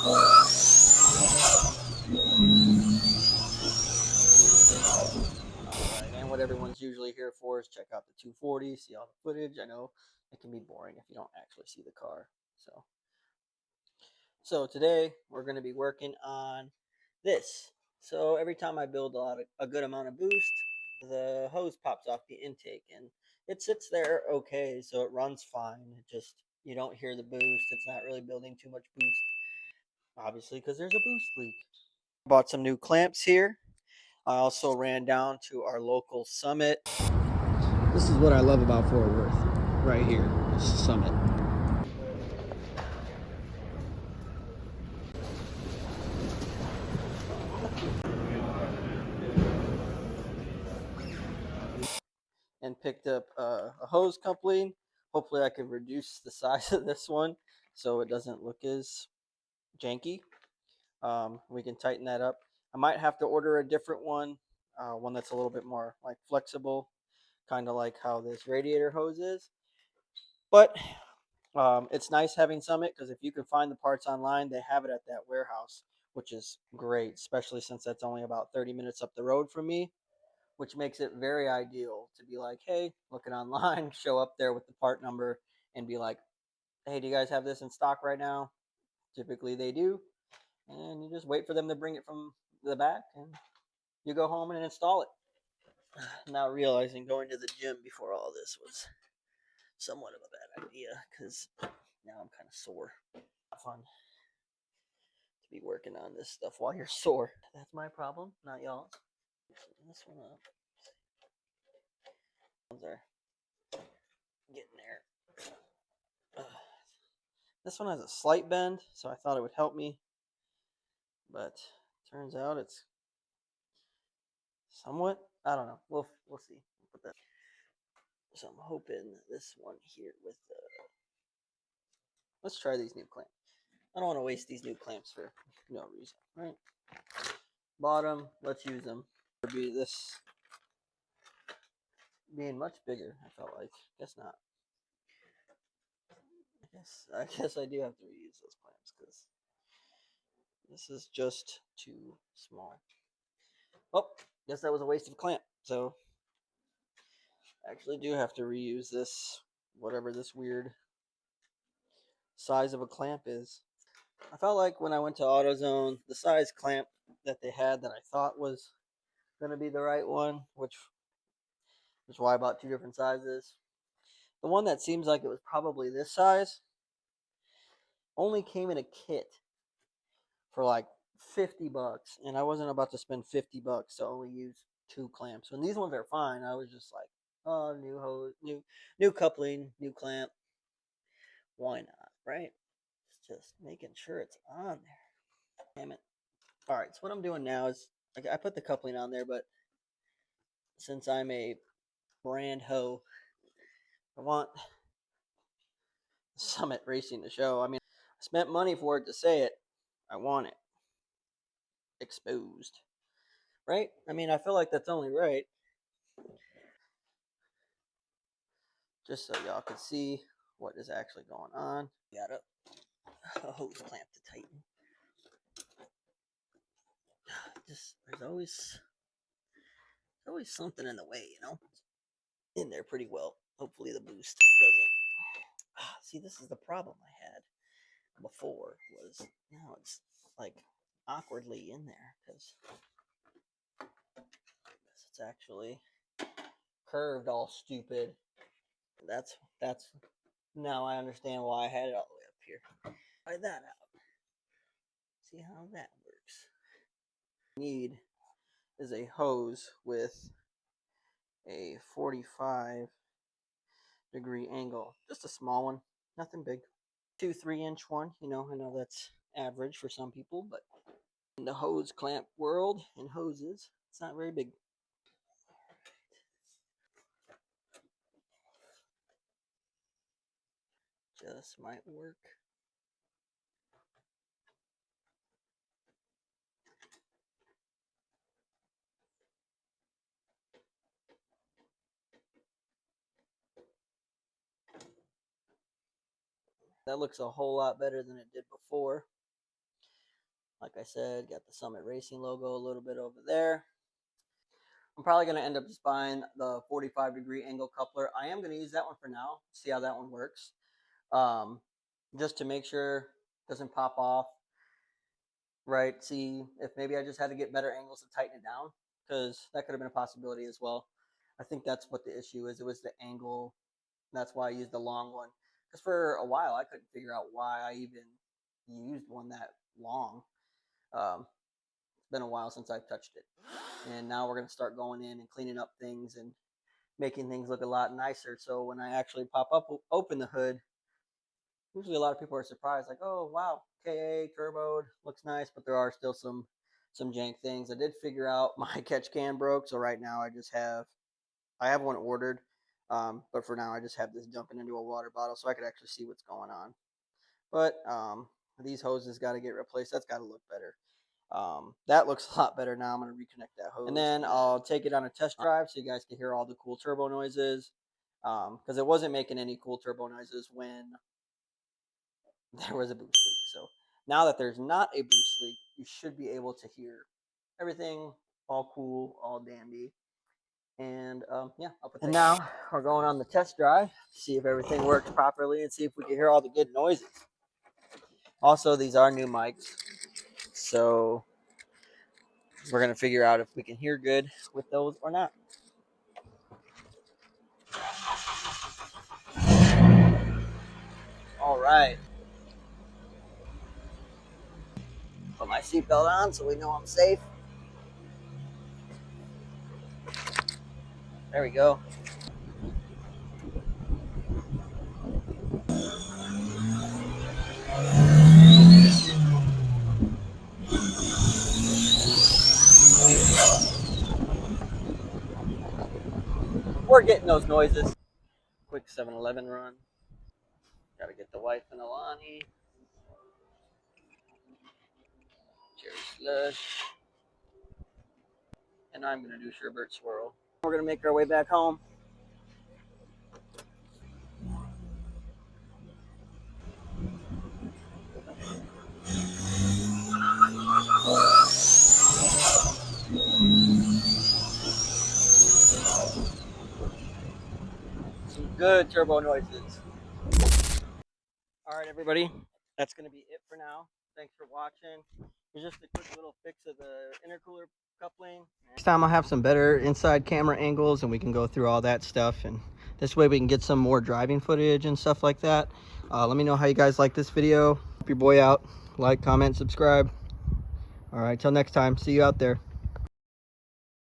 Alright, and what everyone's usually here for is check out the 240, see all the footage. I know it can be boring if you don't actually see the car. So today we're going to be working on this. So every time I build a good amount of boost, the hose pops off the intake and it sits there okay, so it runs fine. It just, you don't hear the boost. It's not really building too much boost, obviously, because there's a boost leak. Bought some new clamps here. I also ran down to our local Summit. This is what I love about Fort Worth, right here, Summit. And picked up a hose coupling. Hopefully I can reduce the size of this one so it doesn't look as janky. We can tighten that up. I might have to order a different one, one that's a little bit more like flexible, kind of like how this radiator hose is. But it's nice having Summit because if you can find the parts online, they have it at that warehouse, which is great, especially since that's only about 30 minutes up the road from me, which makes it very ideal to be like, hey, looking online, show up there with the part number and be like, hey, do you guys have this in stock right now? Typically they do. And you just wait for them to bring it from the back and you go home and install it. Not realizing going to the gym before all this was somewhat of a bad idea because now I'm kind of sore. Not fun to be working on this stuff while you're sore. That's my problem, not y'all's. This one up. Ones are getting there. This one has a slight bend, so I thought it would help me, but turns out it's somewhat. I don't know. We'll see. We'll put that. So I'm hoping this one here with the. Let's try these new clamps. I don't want to waste these new clamps for no reason, right? Bottom, let's use them. Be this being much bigger. I felt like. Guess not. I guess I do have to reuse those clamps because this is just too small. Oh, guess that was a waste of clamp. So I actually do have to reuse this, whatever this weird size of a clamp is. I felt like when I went to AutoZone, the size clamp that they had that I thought was going to be the right one, which is why I bought two different sizes. The one that seems like it was probably this size only came in a kit for like $50, and I wasn't about to spend $50 to only use two clamps. When these ones are fine, I was just like, oh, new hose, new coupling, new clamp. Why not, right? It's just making sure it's on there. Damn it. All right, so what I'm doing now is I put the coupling on there, but since I'm a brand hoe, I want Summit Racing to show. I mean, I spent money for it to say it. I want it exposed, right? I mean, I feel like that's only right. Just so y'all can see what is actually going on. Got a hose clamp to tighten. Just there's always something in the way, you know. In there pretty well. Hopefully the boost doesn't. See, this is the problem I had before. Was now it's like awkwardly in there because it's actually curved all stupid. That's now I understand why I had it all the way up here. Try that out. See how that works. Need is a hose with a 45-degree angle. Just a small one, nothing big. 2-3-inch one, you know, I know that's average for some people, but in the hose clamp world and hoses, it's not very big. Just might work. That looks a whole lot better than it did before. Like I said, got the Summit Racing logo a little bit over there. I'm probably going to end up just buying the 45-degree angle coupler. I am going to use that one for now, see how that one works. Just to make sure it doesn't pop off, right? See if maybe I just had to get better angles to tighten it down, because that could have been a possibility as well. I think that's what the issue is. It was the angle. That's why I used the long one. Because for a while, I couldn't figure out why I even used one that long. It's been a while since I've touched it. And now we're going to start going in and cleaning up things and making things look a lot nicer. So when I actually open the hood, usually a lot of people are surprised, like, oh, wow, KA, turboed, looks nice, but there are still some jank things. I did figure out my catch can broke, so right now I have one ordered, but for now I just have this dumping into a water bottle so I could actually see what's going on. But these hoses got to get replaced. That's got to look better. That looks a lot better now. I'm going to reconnect that hose. And then I'll take it on a test drive so you guys can hear all the cool turbo noises. Because it wasn't making any cool turbo noises when there was a boost leak. So now that there's not a boost leak, you should be able to hear everything all cool, all dandy. And yeah, I'll put that. And now we're going on the test drive to see if everything works properly and see if we can hear all the good noises. Also, these are new mics, so we're going to figure out if we can hear good with those or not. All right. Put my seatbelt on so we know I'm safe. There we go. We're getting those noises. Quick 7-Eleven run. Gotta get the wife and Alani. Cherry slush. And I'm gonna do sherbet swirl. We're gonna make our way back home. Some good turbo noises. All right, everybody. That's gonna be it for now. Thanks for watching. Here's just a quick little fix of the intercooler coupling. Next time I'll have some better inside camera angles and we can go through all that stuff, and this way we can get some more driving footage and stuff like that. Let me know how you guys like this video. Help your boy out. Like, comment, subscribe. All right, till next time. See you out there.